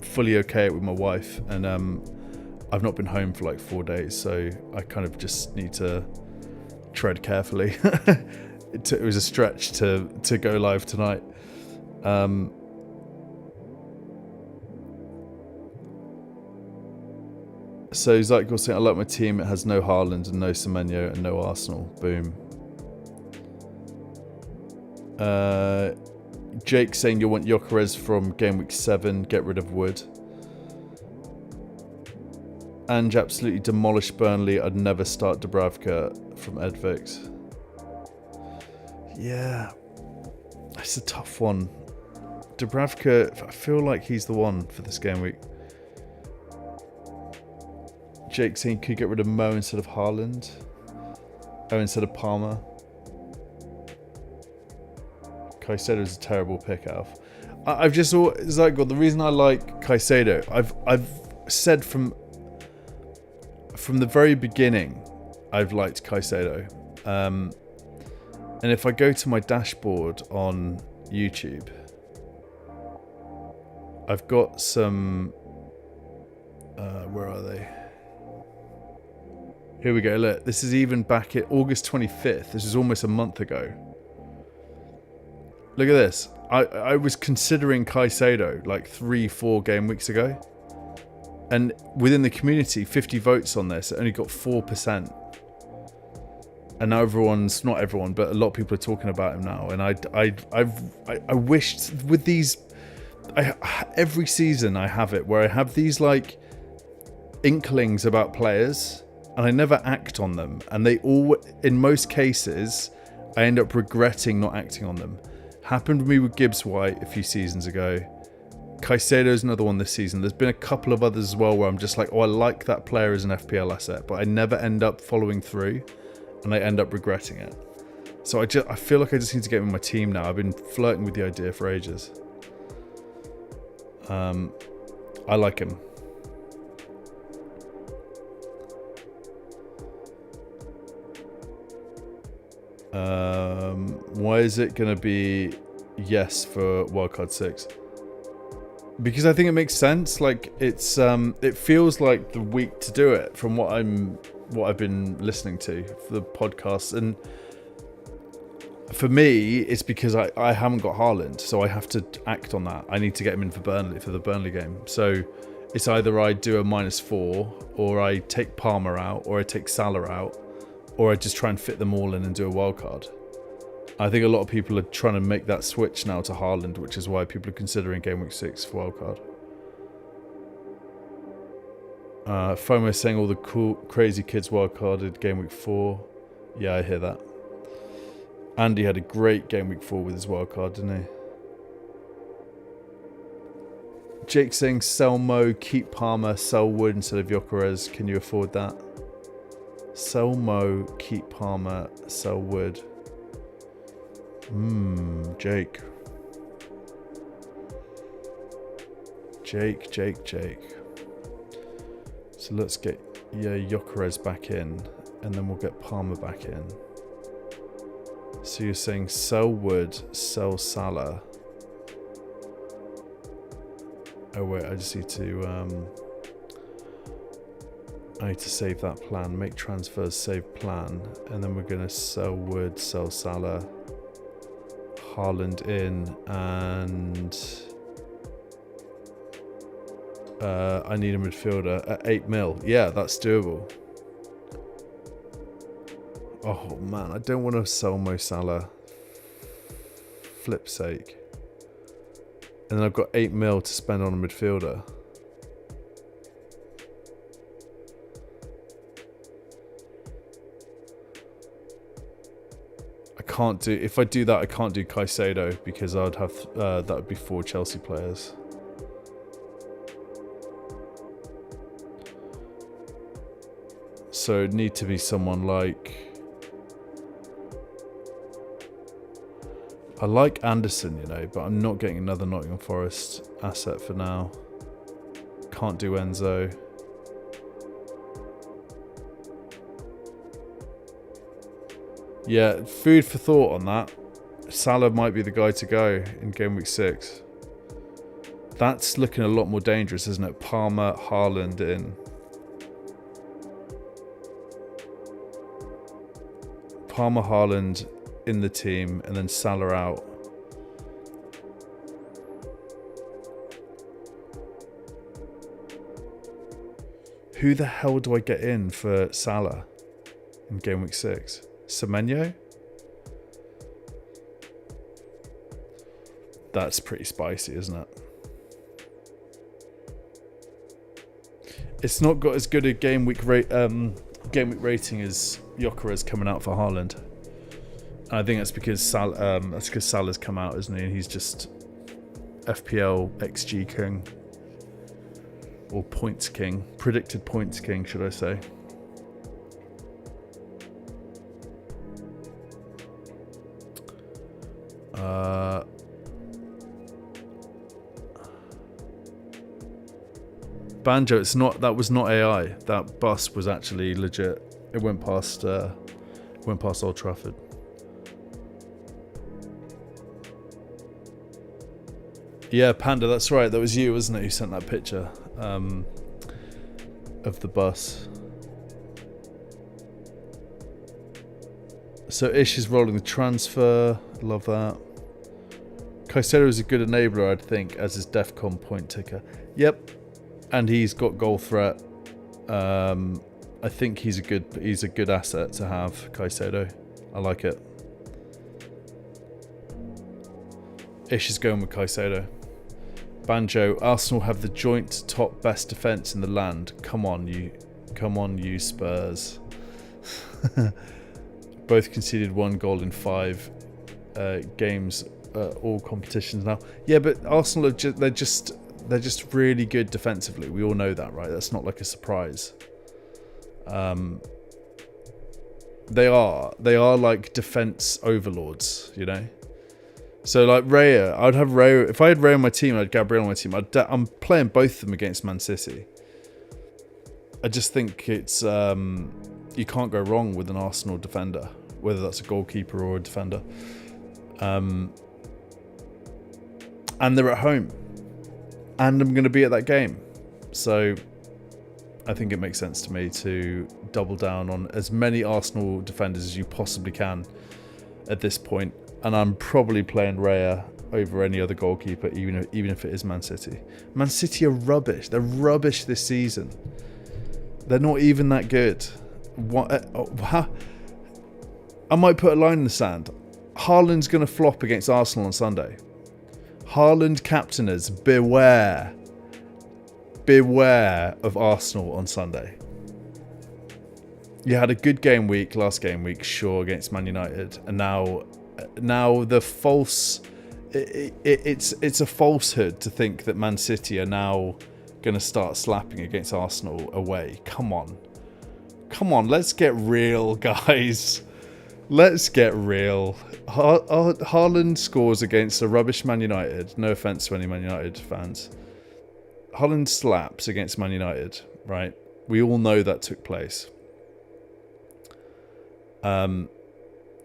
fully okay it with my wife, and I've not been home for like 4 days, so I kind of just need to tread carefully. It was a stretch to go live tonight. So Zyko saying, I like my team. It has no Haaland and no Semenyo and no Arsenal. Boom. Jake saying you'll want Gyökeres from game week 7. Get rid of Wood. Ange absolutely demolished Burnley. I'd never start Dubravka from Edvix. Yeah. It's a tough one. Dubravka, I feel like he's the one for this game week. Jake saying could get rid of Mo instead of Haaland. Oh, instead of Palmer. Caicedo is a terrible pick, Alf. I've just Zyko, the reason I like Caicedo, I've said from the very beginning, I've liked Caicedo. And if I go to my dashboard on YouTube, I've got some. Where are they? Here we go. Look, this is even back at August 25th. This is almost a month ago. Look at this. I was considering Caicedo like 3-4 game weeks ago. And within the community, 50 votes on this, it only got 4%. And now not everyone, but a lot of people are talking about him now. And I wished with these, every season I have it where I have these like inklings about players and I never act on them. And they all, in most cases, I end up regretting not acting on them. Happened with me with Gibbs White a few seasons ago. Caicedo's another one this season. There's been a couple of others as well where I'm just like, oh, I like that player as an FPL asset, but I never end up following through and I end up regretting it. So I feel like I just need to get him in my team now. I've been flirting with the idea for ages. I like him. Why is it going to be yes for Wildcard 6? Because I think it makes sense. Like it's it feels like the week to do it from what I've been listening to for the podcast. And for me, it's because I haven't got Haaland, so I have to act on that. I need to get him in for the Burnley game. So it's either I do a -4, or I take Palmer out, or I take Salah out, or I just try and fit them all in and do a wild card. I think a lot of people are trying to make that switch now to Haaland, which is why people are considering game week 6 for wild card. FOMO saying all the cool, crazy kids wildcarded game week 4. Yeah, I hear that. Andy had a great game week 4 with his wildcard, didn't he? Jake saying sell Mo, keep Palmer, sell Wood instead of Gyökeres. Can you afford that? Sell Mo, keep Palmer, sell Wood. Jake. So let's get Gyökeres back in, and then we'll get Palmer back in. So you're saying sell Wood, sell Salah. Oh wait, I just need to save that plan. Make transfers, save plan, and then we're gonna sell Wood, sell Salah, Haaland in, and I need a midfielder at 8 mil. Yeah, that's doable. Oh man, I don't want to sell Mo Salah. Flip's sake. And then I've got 8 mil to spend on a midfielder. I can't do, if I do that, I can't do Caicedo because I'd have, that would be 4 Chelsea players. So it'd need to be someone like, I like Anderson, you know, but I'm not getting another Nottingham Forest asset for now. Can't do Enzo. Yeah, food for thought on that. Salah might be the guy to go in game week 6. That's looking a lot more dangerous, isn't it? Palmer, Haaland in. Palmer, Haaland in the team, and then Salah out. Who the hell do I get in for Salah in game week 6? Semenyo? That's pretty spicy, isn't it? It's not got as good a game week rating as Gyökeres coming out for Haaland. And I think that's because Salah's come out, isn't he? And he's just FPL XG king. Or points king. Predicted points king, should I say. Banjo, that was not AI. That bus was actually legit. It went past Old Trafford. Yeah, Panda, that's right. That was you, wasn't it, who sent that picture of the bus. So Ish is rolling the transfer. Love that. Caicedo is a good enabler, I'd think, as his DEFCON point ticker. Yep. And he's got goal threat. I think he's a good asset to have, Caicedo. I like it. Ish is going with Caicedo. Banjo, Arsenal have the joint top best defence in the land. Come on, you Spurs. Both conceded 1 goal in 5 games, all competitions now. Yeah, but Arsenal they're just really good defensively. We all know that, right? That's not like a surprise. They are like defense overlords, you know. So like Raya, I'd have Raya. If I had Raya on my team, I'd have Gabriel on my team. I'm playing both of them against Man City. I just think it's you can't go wrong with an Arsenal defender, whether that's a goalkeeper or a defender. And they're at home, and I'm going to be at that game, so I think it makes sense to me to double down on as many Arsenal defenders as you possibly can at this point. And I'm probably playing Raya over any other goalkeeper, even if it is Man City. Man City are rubbish. They're rubbish this season. They're not even that good. I might put a line in the sand. Haaland's going to flop against Arsenal on Sunday. Haaland captainers, beware. Beware of Arsenal on Sunday. You had a good game week last game week, sure, against Man United, and now the false it's a falsehood to think that Man City are now going to start slapping against Arsenal away. Come on, let's get real, guys. Let's get real. Haaland scores against a rubbish Man United. No offense to any Man United fans. Haaland slaps against Man United, right? We all know that took place.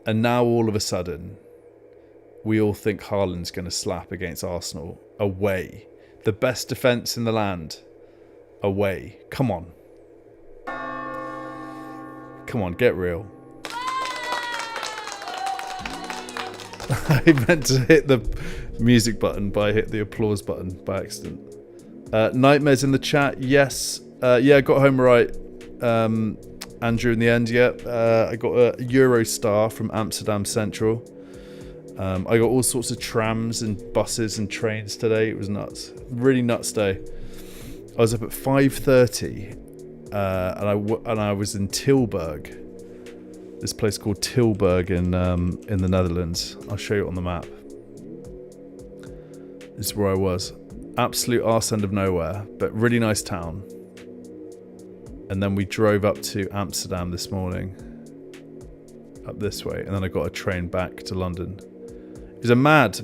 And now all of a sudden, we all think Haaland's going to slap against Arsenal away. The best defence in the land away. Come on, get real. I meant to hit the music button, but I hit the applause button by accident. Nightmares in the chat. Yes. Yeah, I got home right. Andrew, in the end, I got a Eurostar from Amsterdam Central. I got all sorts of trams and buses and trains today. It was nuts. Really nuts day. I was up at 5:30 and I was in Tilburg. This place called Tilburg in the Netherlands. I'll show you on the map. This is where I was. Absolute arse end of nowhere, but really nice town. And then we drove up to Amsterdam this morning, up this way, and then I got a train back to London. It was a mad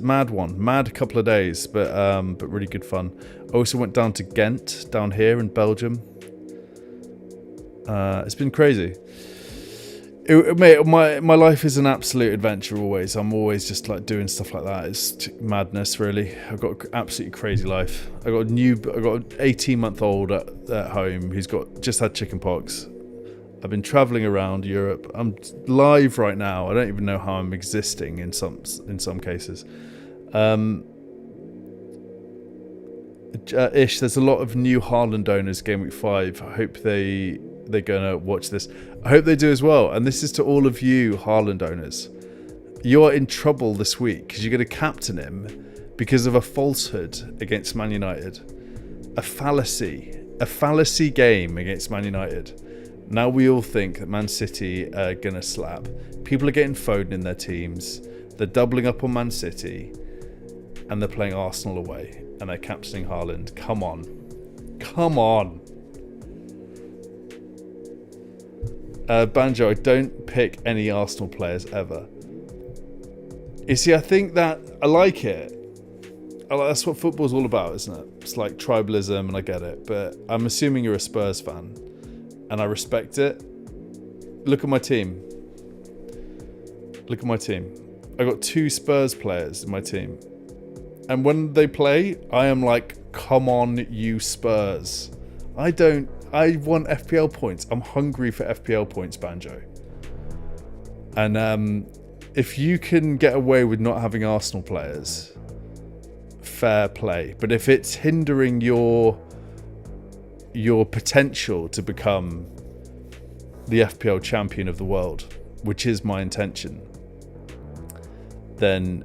couple of days, but really good fun. I also went down to Ghent, down here in Belgium. It's been crazy. Mate, my life is an absolute adventure always. I'm always just like doing stuff like that. It's madness, really. I've got an absolutely crazy life. I got an 18-month-old at home who's just had chickenpox. I've been traveling around Europe. I'm live right now. I don't even know how I'm existing in some cases. Ish, there's a lot of new Haaland owners Game Week 5. I hope they're gonna watch this. I hope they do as well. And this is to all of you Haaland owners. You're in trouble this week because you're going to captain him because of a falsehood against Man United. A fallacy game against Man United. Now we all think that Man City are going to slap. People are getting Foden in their teams. They're doubling up on Man City. And they're playing Arsenal away. And they're captaining Haaland. Come on. Come on. Banjo, I don't pick any Arsenal players ever. You see, I think that I like it. That's what football's all about, isn't it? It's like tribalism, and I get it. But I'm assuming you're a Spurs fan, and I respect it. Look at my team. Look at my team. I got 2 Spurs players in my team, and when they play, I am like, "Come on, you Spurs!" I want FPL points. I'm hungry for FPL points, Banjo. And if you can get away with not having Arsenal players, fair play. But if it's hindering your potential to become the FPL champion of the world, which is my intention, then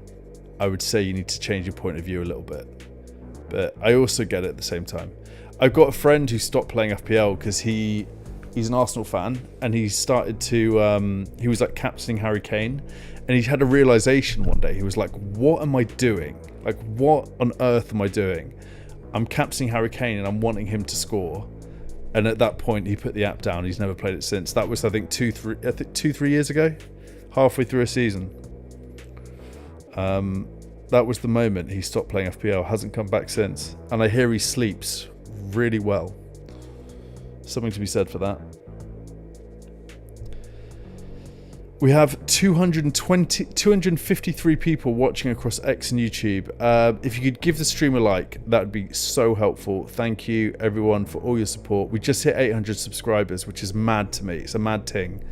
I would say you need to change your point of view a little bit. But I also get it at the same time. I've got a friend who stopped playing FPL because he's an Arsenal fan, and he started to he was like captaining Harry Kane, and he had a realization one day. He was like, what am I doing? Like, what on earth am I doing? I'm captaining Harry Kane and I'm wanting him to score. And at that point he put the app down. He's never played it since. That was, I think, 2-3 years ago, halfway through a season. That was the moment he stopped playing FPL. Hasn't come back since, and I hear he sleeps really well. Something to be said for that. We have 253 people watching across X and YouTube. If you could give the stream a like, that would be so helpful. Thank you, everyone, for all your support. We just hit 800 subscribers, which is mad to me. It's a mad thing.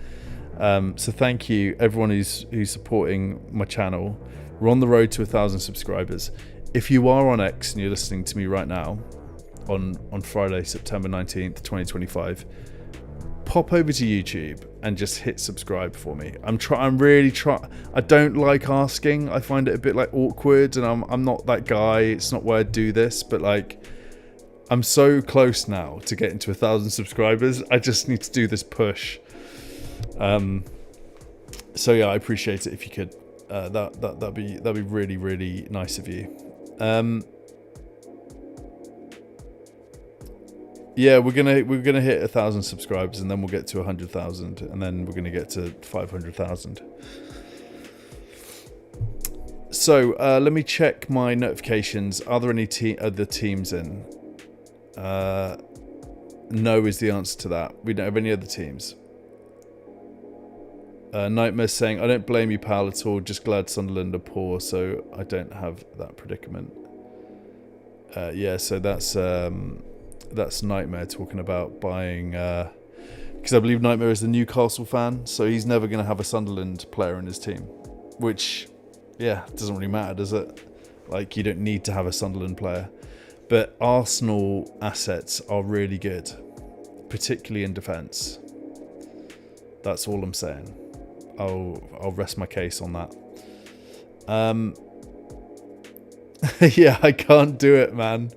So thank you, everyone who's supporting my channel. We're on the road to 1,000 subscribers. If you are on X and you're listening to me right now, on Friday, September 19th, 2025, pop over to YouTube and just hit subscribe for me. I'm really trying. I don't like asking. I find it a bit like awkward, and I'm not that guy. It's not where I do this, but like, I'm so close now to getting to 1,000 subscribers. I just need to do this push. So yeah, I appreciate it if you could. That'd be really, really nice of you. Yeah, we're gonna hit 1,000 subscribers, and then we'll get to 100,000, and then we're gonna get to 500,000. So let me check my notifications. Are there any other teams in? No is the answer to that. We don't have any other teams. Nightmare saying, I don't blame you, pal, at all. Just glad Sunderland are poor, so I don't have that predicament. Yeah, so that's Nightmare talking about buying, because I believe Nightmare is the Newcastle fan, so he's never going to have a Sunderland player in his team, which, yeah, doesn't really matter, does it? Like, you don't need to have a Sunderland player. But Arsenal assets are really good, particularly in defence. That's all I'm saying. I'll rest my case on that. Yeah, I can't do it, man.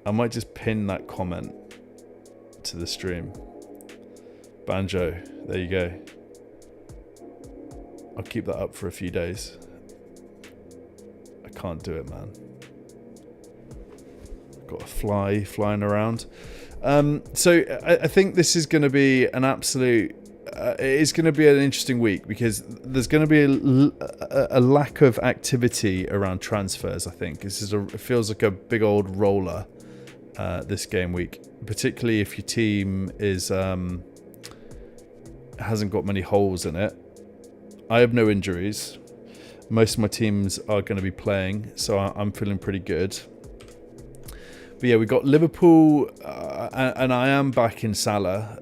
I might just pin that comment to the stream. Banjo, there you go. I'll keep that up for a few days. I can't do it, man. Got a fly flying around. So I think this is going to be an absolute... it's going to be an interesting week because there's going to be a lack of activity around transfers, I think. It feels like a big old roller this game week, particularly if your team is hasn't got many holes in it. I have no injuries. Most of my teams are going to be playing, so I'm feeling pretty good. But yeah, we got Liverpool, and I am back in Salah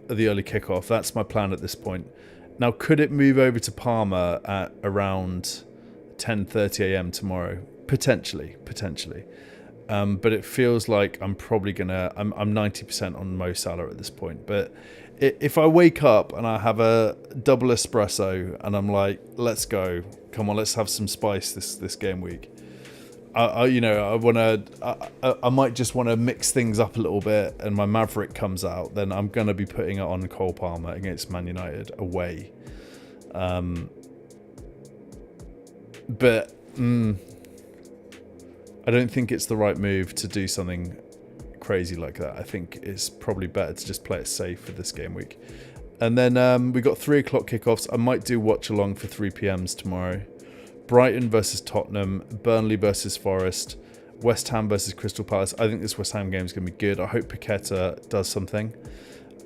at the early kickoff. That's my plan at this point. Now, could it move over to Parma at around 10:30 a.m. tomorrow? Potentially. But it feels like I'm probably gonna. I'm 90% on Mo Salah at this point. But if I wake up and I have a double espresso and I'm like, let's go, come on, let's have some spice this game week. I might just want to mix things up a little bit, and my Maverick comes out, then I'm going to be putting it on Cole Palmer against Man United away. But I don't think it's the right move to do something crazy like that. I think it's probably better to just play it safe for this game week. And then we got 3 o'clock kickoffs. I might do watch along for 3 p.m.s tomorrow. Brighton versus Tottenham, Burnley versus Forest, West Ham versus Crystal Palace. I think this West Ham game is going to be good. I hope Paqueta does something.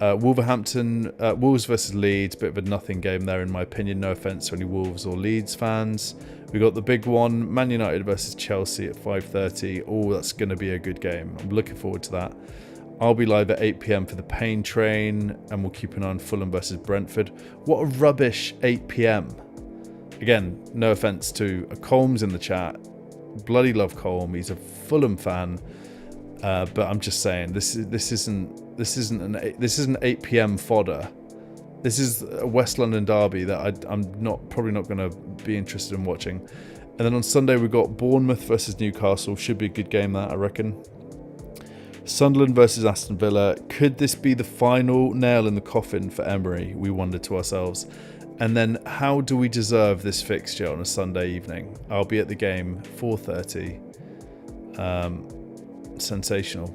Wolverhampton, Wolves versus Leeds, bit of a nothing game there in my opinion. No offence to any Wolves or Leeds fans. We got the big one, Man United versus Chelsea at 5:30. Oh, that's going to be a good game. I'm looking forward to that. I'll be live at 8 p.m. for the Pain Train, and we'll keep an eye on Fulham versus Brentford. What a rubbish 8 p.m. Again, no offence to Colmes in the chat. Bloody love Colm. He's a Fulham fan, but I'm just saying this isn't 8 p.m. fodder. This is a West London derby that I'm probably not going to be interested in watching. And then on Sunday we've got Bournemouth versus Newcastle. Should be a good game, that I reckon. Sunderland versus Aston Villa. Could this be the final nail in the coffin for Emery? We wondered to ourselves. And then how do we deserve this fixture on a Sunday evening? I'll be at the game, 4:30. Sensational.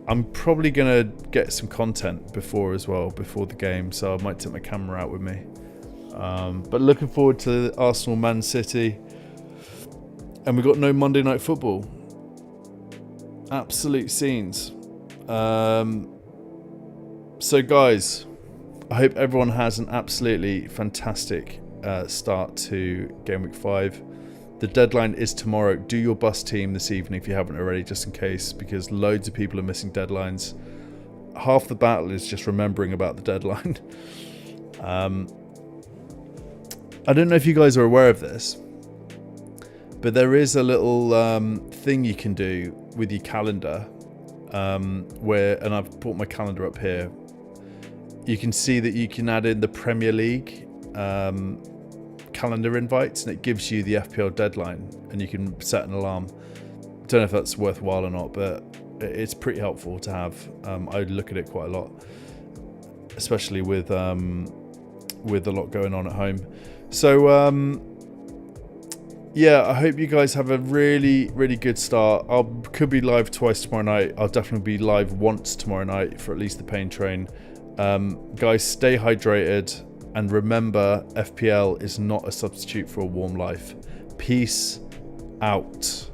I'm probably going to get some content before the game, so I might take my camera out with me. But looking forward to Arsenal Man City. And we've got no Monday Night Football. Absolute scenes. So guys, I hope everyone has an absolutely fantastic start to Game Week 5. The deadline is tomorrow. Do your bus team this evening if you haven't already, just in case, because loads of people are missing deadlines. Half the battle is just remembering about the deadline. I don't know if you guys are aware of this, but there is a little thing you can do with your calendar and I've put my calendar up here. You can see that you can add in the Premier League calendar invites, and it gives you the FPL deadline, and you can set an alarm. Don't know if that's worthwhile or not, but it's pretty helpful to have. I look at it quite a lot, especially with a lot going on at home. So yeah, I hope you guys have a really, really good start. I could be live twice tomorrow night. I'll definitely be live once tomorrow night for at least the Pain Train. Guys, stay hydrated. And remember, FPL is not a substitute for a warm life. Peace out.